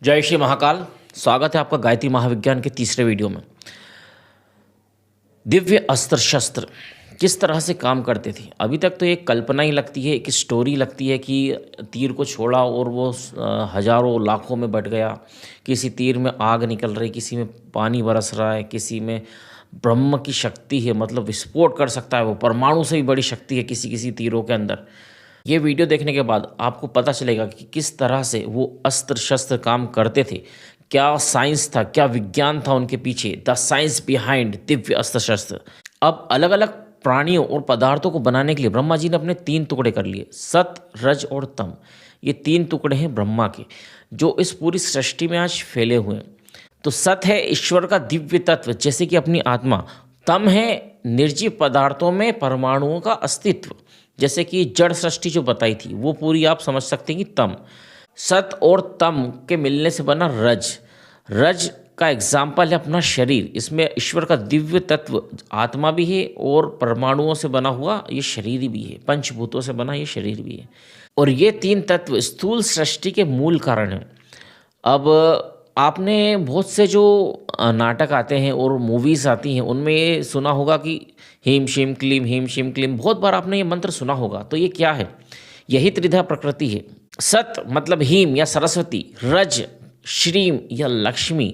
जय श्री महाकाल। स्वागत है आपका गायत्री महाविज्ञान के तीसरे वीडियो में। दिव्य अस्त्र शस्त्र किस तरह से काम करते थे, अभी तक तो एक कल्पना ही लगती है, एक स्टोरी लगती है कि तीर को छोड़ा और वो हजारों लाखों में बट गया। किसी तीर में आग निकल रही, किसी में पानी बरस रहा है, किसी में ब्रह्म की शक्ति है, मतलब विस्फोट कर सकता है, वो परमाणु से भी बड़ी शक्ति है किसी किसी तीरों के अंदर। ये वीडियो देखने के बाद आपको पता चलेगा कि किस तरह से वो अस्त्र शस्त्र काम करते थे, क्या साइंस था, क्या विज्ञान था उनके पीछे, द साइंस बिहाइंड दिव्य अस्त्र शस्त्र। अब अलग अलग प्राणियों और पदार्थों को बनाने के लिए ब्रह्मा जी ने अपने 3 टुकड़े कर लिए, सत, रज और तम। ये 3 टुकड़े हैं ब्रह्मा के, जो इस पूरी सृष्टि में आज फैले हुए हैं। तो सत है ईश्वर का दिव्य तत्व, जैसे कि अपनी आत्मा। तम है निर्जीव पदार्थों में परमाणुओं का अस्तित्व, जैसे कि जड़ सृष्टि जो बताई थी वो पूरी आप समझ सकते हैं कि तम। सत और तम के मिलने से बना रज। रज का एग्जाम्पल है अपना शरीर, इसमें ईश्वर का दिव्य तत्व आत्मा भी है और परमाणुओं से बना हुआ ये शरीर भी है, पंचभूतों से बना ये शरीर भी है। और ये 3 तत्व स्थूल सृष्टि के मूल कारण हैं। अब आपने बहुत से जो नाटक आते हैं और मूवीज़ आती हैं उनमें ये सुना होगा कि हीम शीम क्लीम, हीम शीम क्लीम, बहुत बार आपने ये मंत्र सुना होगा। तो ये क्या है? यही त्रिधा प्रकृति है। सत मतलब हीम या सरस्वती, रज श्रीम या लक्ष्मी,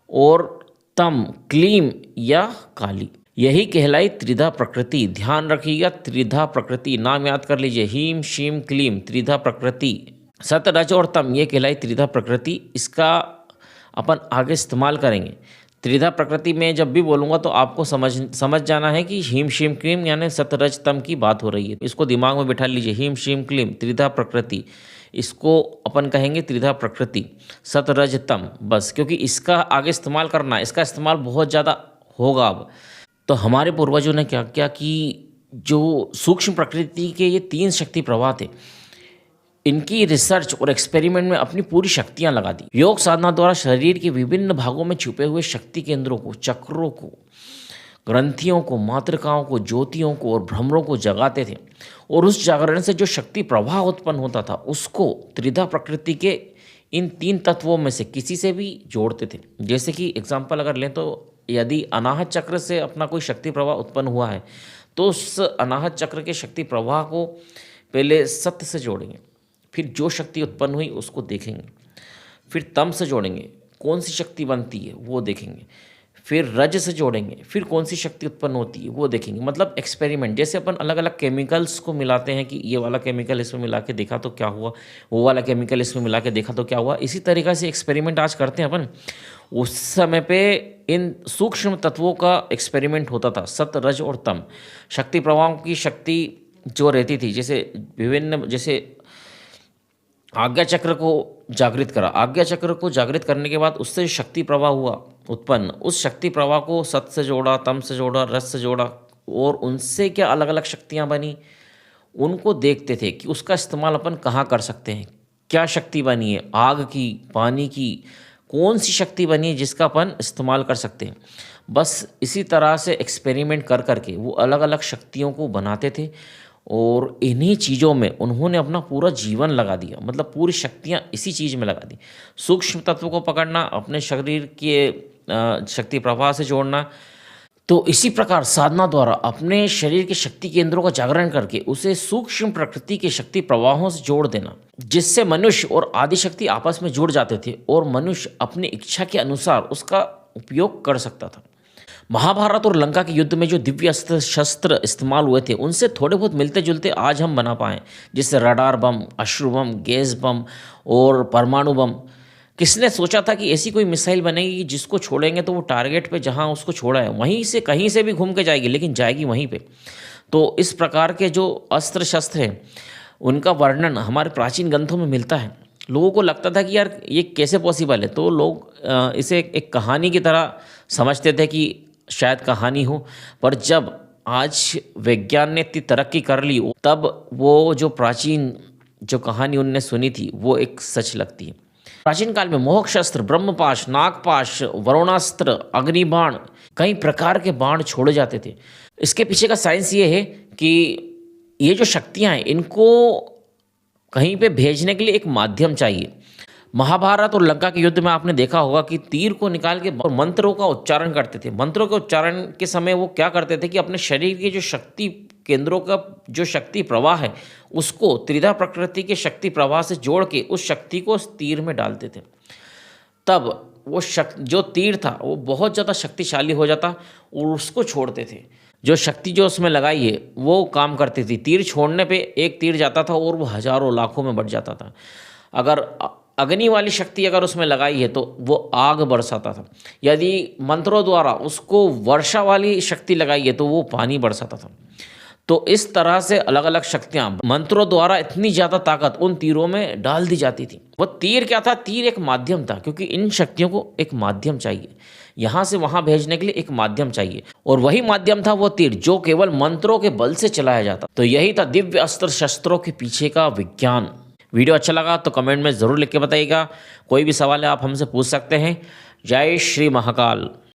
और तम क्लीम या काली, यही कहलाई त्रिधा प्रकृति। ध्यान रखिएगा, त्रिधा प्रकृति नाम याद कर लीजिए, हीम शीम क्लीम, त्रिधा प्रकृति। सत, रज और तम ये कहलाई त्रिधा प्रकृति। इसका अपन आगे इस्तेमाल करेंगे। त्रिधा प्रकृति में जब भी बोलूँगा तो आपको समझ जाना है कि हीम शीम क्लीम यानी सतरज तम की बात हो रही है। इसको दिमाग में बिठा लीजिए, हीम शीम क्लीम त्रिधा प्रकृति, इसको अपन कहेंगे त्रिधा प्रकृति, सतरज तम, बस। क्योंकि इसका आगे इस्तेमाल करना है, इसका इस्तेमाल बहुत ज़्यादा होगा अब। तो हमारे पूर्वजों ने क्या किया कि जो सूक्ष्म प्रकृति के ये 3 शक्ति प्रवाह थे, इनकी रिसर्च और एक्सपेरिमेंट में अपनी पूरी शक्तियां लगा दी। योग साधना द्वारा शरीर के विभिन्न भागों में छुपे हुए शक्ति केंद्रों को, चक्रों को, ग्रंथियों को, मातृकाओं को, ज्योतियों को और भ्रमरों को जगाते थे। और उस जागरण से जो शक्ति प्रवाह उत्पन्न होता था उसको त्रिधा प्रकृति के इन 3 तत्वों में से किसी से भी जोड़ते थे। जैसे कि एग्जाम्पल अगर लें तो यदि अनाहत चक्र से अपना कोई शक्ति प्रवाह उत्पन्न हुआ है तो उस अनाहत चक्र के शक्ति प्रवाह को पहले सत्य से जोड़ेंगे, फिर जो शक्ति उत्पन्न हुई उसको देखेंगे, फिर तम से जोड़ेंगे, कौन सी शक्ति बनती है वो देखेंगे, फिर रज से जोड़ेंगे, फिर कौन सी शक्ति उत्पन्न होती है वो देखेंगे। मतलब एक्सपेरिमेंट, जैसे अपन अलग अलग केमिकल्स को मिलाते हैं कि ये वाला केमिकल इसमें मिला के देखा तो क्या हुआ, वो वाला केमिकल इसमें मिला के देखा तो क्या हुआ, इसी तरीक़ा से एक्सपेरिमेंट आज करते हैं अपन। उस समय पे इन सूक्ष्म तत्वों का एक्सपेरिमेंट होता था। सत, रज और तम शक्ति प्रवाहों की शक्ति जो रहती थी, जैसे विभिन्न, जैसे आज्ञा चक्र को जागृत करा, आज्ञा चक्र को जागृत करने के बाद उससे शक्ति प्रवाह हुआ उत्पन्न, उस शक्ति प्रवाह को सत से जोड़ा, तम से जोड़ा, रस से जोड़ा, और उनसे क्या अलग अलग शक्तियाँ बनी उनको देखते थे कि उसका इस्तेमाल अपन कहाँ कर सकते हैं, क्या शक्ति बनी है, आग की, पानी की, कौन सी शक्ति बनी है जिसका अपन इस्तेमाल कर सकते हैं। बस इसी तरह से एक्सपेरिमेंट कर करके वो अलग अलग शक्तियों को बनाते थे और इन्हीं चीज़ों में उन्होंने अपना पूरा जीवन लगा दिया। मतलब पूरी शक्तियाँ इसी चीज़ में लगा दी। सूक्ष्म तत्व को पकड़ना, अपने शरीर के शक्ति प्रवाह से जोड़ना। तो इसी प्रकार साधना द्वारा अपने शरीर के शक्ति केंद्रों का जागरण करके उसे सूक्ष्म प्रकृति के शक्ति प्रवाहों से जोड़ देना, जिससे मनुष्य और आदिशक्ति आपस में जुड़ जाते थे और मनुष्य अपनी इच्छा के अनुसार उसका उपयोग कर सकता था। महाभारत और लंका के युद्ध में जो दिव्य अस्त्र शस्त्र इस्तेमाल हुए थे उनसे थोड़े बहुत मिलते जुलते आज हम बना पाएँ, जैसे रडार बम, अश्रु बम, गैस बम और परमाणु बम। किसने सोचा था कि ऐसी कोई मिसाइल बनेगी जिसको छोड़ेंगे तो वो टारगेट पे जहाँ उसको छोड़ा है वहीं से कहीं से भी घूम के जाएगी, लेकिन जाएगी वहीं पे। तो इस प्रकार के जो अस्त्र शस्त्र हैं उनका वर्णन हमारे प्राचीन ग्रंथों में मिलता है। लोगों को लगता था कि यार ये कैसे पॉसिबल है, तो लोग इसे एक कहानी की तरह समझते थे कि शायद कहानी हो। पर जब आज विज्ञान ने इतनी तरक्की कर ली तब वो जो प्राचीन जो कहानी उनने सुनी थी वो एक सच लगती है। प्राचीन काल में मोहक शस्त्र, ब्रह्मपाश, नागपाश, वरुणास्त्र, अग्निबाण, कई प्रकार के बाण छोड़े जाते थे। इसके पीछे का साइंस ये है कि ये जो शक्तियाँ हैं इनको कहीं पे भेजने के लिए एक माध्यम चाहिए। महाभारत और लंका के युद्ध में आपने देखा होगा कि तीर को निकाल के और मंत्रों का उच्चारण करते थे। मंत्रों के उच्चारण के समय वो क्या करते थे कि अपने शरीर के जो शक्ति केंद्रों का जो शक्ति प्रवाह है उसको त्रिधा प्रकृति के शक्ति प्रवाह से जोड़ के उस शक्ति को उस तीर में डालते थे। तब वो जो तीर था वो बहुत ज़्यादा शक्तिशाली हो जाता और उसको छोड़ते थे। जो शक्ति जो उसमें लगाई है वो काम करती थी। तीर छोड़ने पे एक तीर जाता था और वो हजारों लाखों में बढ़ जाता था। अगर अग्नि वाली शक्ति अगर उसमें लगाई है तो वो आग बरसाता था। यदि मंत्रों द्वारा उसको वर्षा वाली शक्ति लगाई है तो वो पानी बरसाता था। तो इस तरह से अलग अलग शक्तियाँ मंत्रों द्वारा इतनी ज़्यादा ताकत उन तीरों में डाल दी जाती थी। वो तीर क्या था? तीर एक माध्यम था, क्योंकि इन शक्तियों को एक माध्यम चाहिए, यहाँ से वहाँ भेजने के लिए एक माध्यम चाहिए, और वही माध्यम था वो तीर जो केवल मंत्रों के बल से चलाया जाता। तो यही था दिव्य अस्त्र शस्त्रों के पीछे का विज्ञान। वीडियो अच्छा लगा तो कमेंट में ज़रूर लिख के बताइएगा। कोई भी सवाल है आप हमसे पूछ सकते हैं। जय श्री महाकाल।